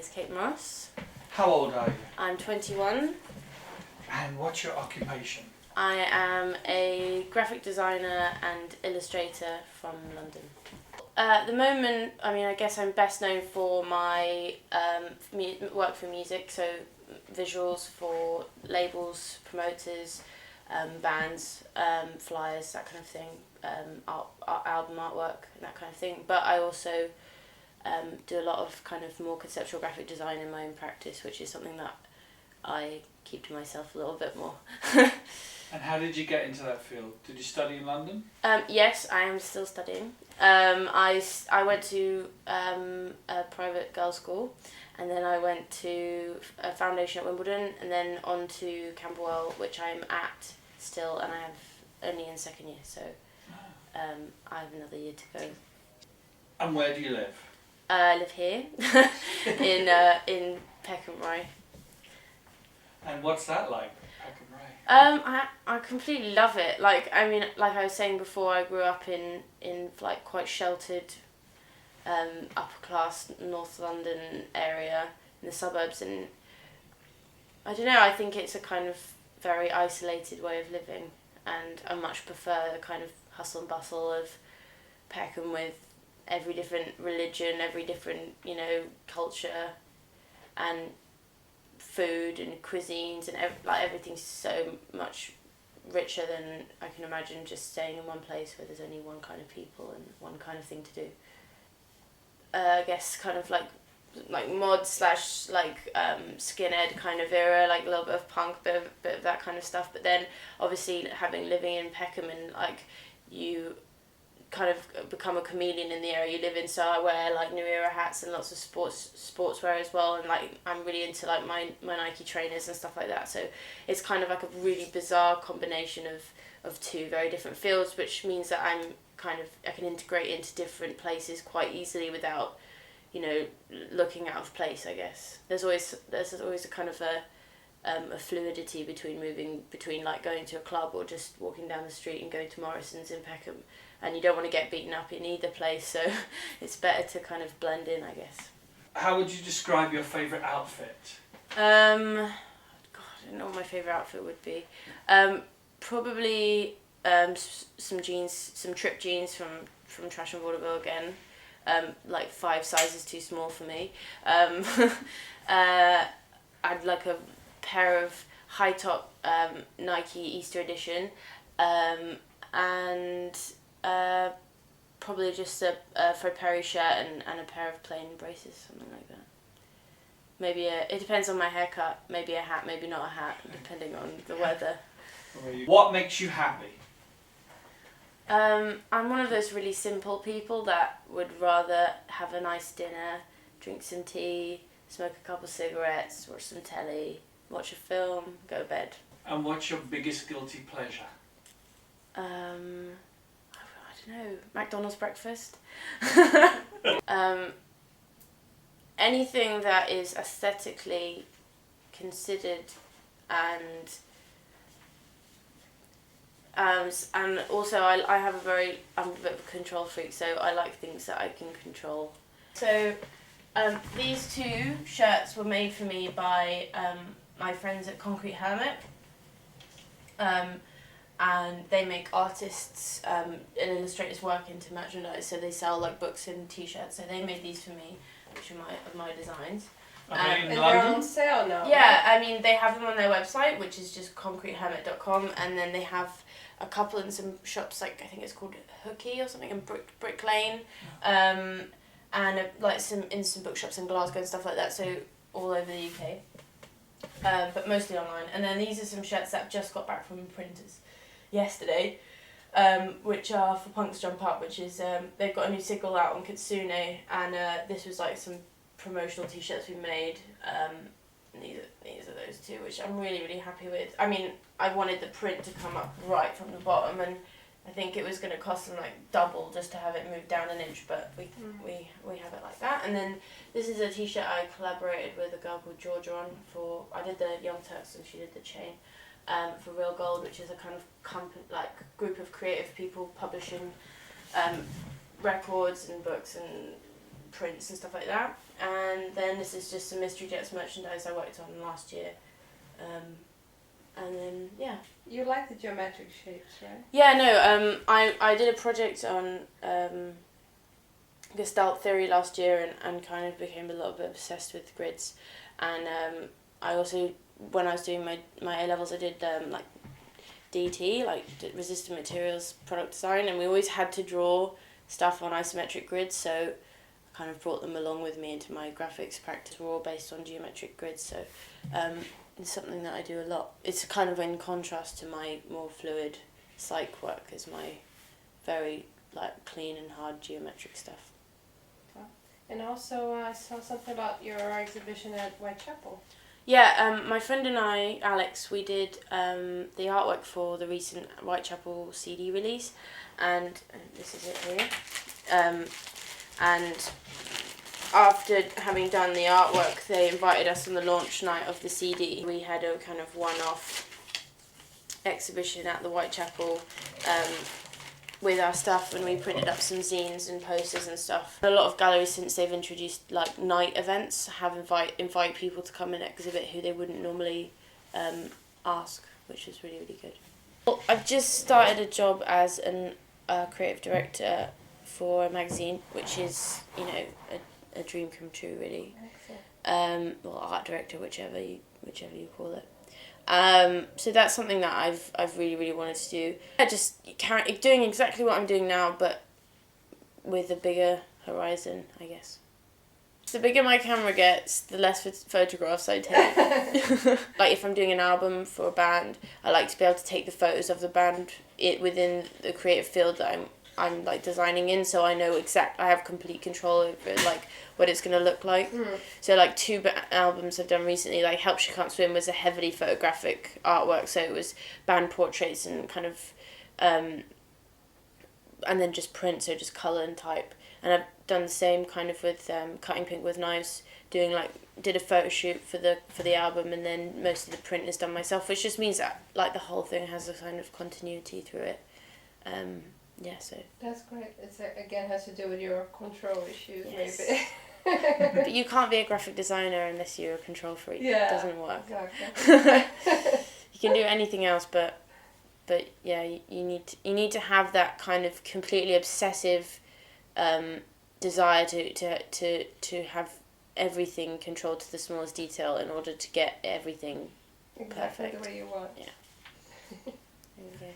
is Kate Moross. How old are you? I'm 21. And what's your occupation? I am a graphic designer and illustrator from London. At the moment, I guess I'm best known for my work for music, so visuals for labels, promoters, bands, flyers, that kind of thing, album artwork and that kind of thing. But I also do a lot of kind of more conceptual graphic design in my own practice, which is something that I keep to myself a little bit more. And how did you get into that field? Did you study in London? Yes, I am still studying. I went to a private girls' school, and then I went to a foundation at Wimbledon, and then on to Camberwell, which I'm at still, and I have only in second year, so I have another year to go. And where do you live? I live here in Peckham Rye. And what's that like, Peckham Rye? I completely love it. Like I was saying before, I grew up in like quite sheltered, upper class North London area in the suburbs, and I don't know. I think it's a kind of very isolated way of living, and I much prefer the kind of hustle and bustle of Peckham with every different religion, every different culture, and food and cuisines, and everything's so much richer than I can imagine just staying in one place where there's only one kind of people and one kind of thing to do. I guess kind of like mod / skinhead kind of era, like a little bit of punk, bit of that kind of stuff. But then obviously living in Peckham, and like you kind of become a chameleon in the area you live in, so I wear like New Era hats and lots of sportswear as well, and like I'm really into like my Nike trainers and stuff like that, so it's kind of like a really bizarre combination of two very different fields, which means that I can integrate into different places quite easily without looking out of place, I guess. There's always a kind of a fluidity between moving between like going to a club or just walking down the street and going to Morrison's in Peckham, and you don't want to get beaten up in either place, so it's better to kind of blend in, I guess. How would you describe your favourite outfit? God, I don't know what my favourite outfit would be. Probably some jeans, some Trip jeans from Trash and Vaudeville again. Like 5 sizes too small for me. I'd like a pair of high top Nike Easter edition, and probably just a Fred Perry shirt and a pair of plain braces, something like that. Maybe it depends on my haircut. Maybe a hat, maybe not a hat, depending on the weather. What makes you happy? I'm one of those really simple people that would rather have a nice dinner, drink some tea, smoke a couple cigarettes, watch some telly, watch a film, go to bed. And what's your biggest guilty pleasure? I don't know, McDonald's breakfast. Anything that is aesthetically considered and also I'm a bit of a control freak, so I like things that I can control. So these 2 shirts were made for me by my friends at Concrete Hermit, and they make artists and illustrators work into merchandise, so they sell like books and t-shirts, so they made these for me, which are my designs. And they're on sale now. Yeah, they have them on their website, which is just concretehermit.com, and then they have a couple in some shops, like I think it's called Hooky or something, in Brick Lane, and in some bookshops in Glasgow and stuff like that, so all over the UK, but mostly online. And then these are some shirts that I've just got back from printers yesterday, which are for Punks Jump Up, which is they've got a new single out on Kitsune, and this was like some promotional t-shirts we made. These are those 2, which I'm really, really happy with. I wanted the print to come up right from the bottom, and I think it was going to cost them like double just to have it moved down an inch, but we have it like that. And then this is a t-shirt I collaborated with a girl called Georgia on for. I did the Young Turks and she did the chain, for Real Gold, which is a kind of group of creative people publishing records and books and prints and stuff like that. And then this is just some Mystery Jets merchandise I worked on last year. And then, yeah. You like the geometric shapes, right? Yeah, no, I did a project on Gestalt theory last year and kind of became a little bit obsessed with grids. And I also, when I was doing my A-levels, I did like DT, like resistant materials product design, and we always had to draw stuff on isometric grids, so I kind of brought them along with me into my graphics practice. We're all based on geometric grids, so it's something that I do a lot. It's kind of in contrast to my more fluid psych work, as my very like clean and hard geometric stuff. And also I saw something about your exhibition at Whitechapel. Yeah, my friend and I, Alex, we did the artwork for the recent Whitechapel CD release, and this is it here. And after having done the artwork, they invited us on the launch night of the CD. We had a kind of one-off exhibition at the Whitechapel with our stuff, and we printed up some zines and posters and stuff. A lot of galleries, since they've introduced like night events, have invite people to come and exhibit who they wouldn't normally ask, which is really, really good. Well, I've just started a job as a creative director for a magazine, which is, you know, a dream come true, really. Well, art director, whichever you call it. So that's something that I've really, really wanted to do. Just doing exactly what I'm doing now, but with a bigger horizon, I guess. The bigger my camera gets, the less photographs I take. Like if I'm doing an album for a band, I like to be able to take the photos of the band within the creative field that I'm like designing in, so I know I have complete control over like what it's going to look like. So like two albums I've done recently, like Help She Can't Swim was a heavily photographic artwork, so it was band portraits and kind of and then just print, so just colour and type. And I've done the same kind of with Cutting Pink with Knives, did a photo shoot for the album, and then most of the print is done myself, which just means that like the whole thing has a kind of continuity through it. Yeah, so. That's great. It's again has to do with your control issues, Yes. maybe. But you can't be a graphic designer unless you're a control freak. Yeah, It doesn't work. Exactly. You can do anything else, but yeah, you need to have that kind of completely obsessive desire to have everything controlled to the smallest detail in order to get everything Exactly perfect. the way you want. Yeah. There we go.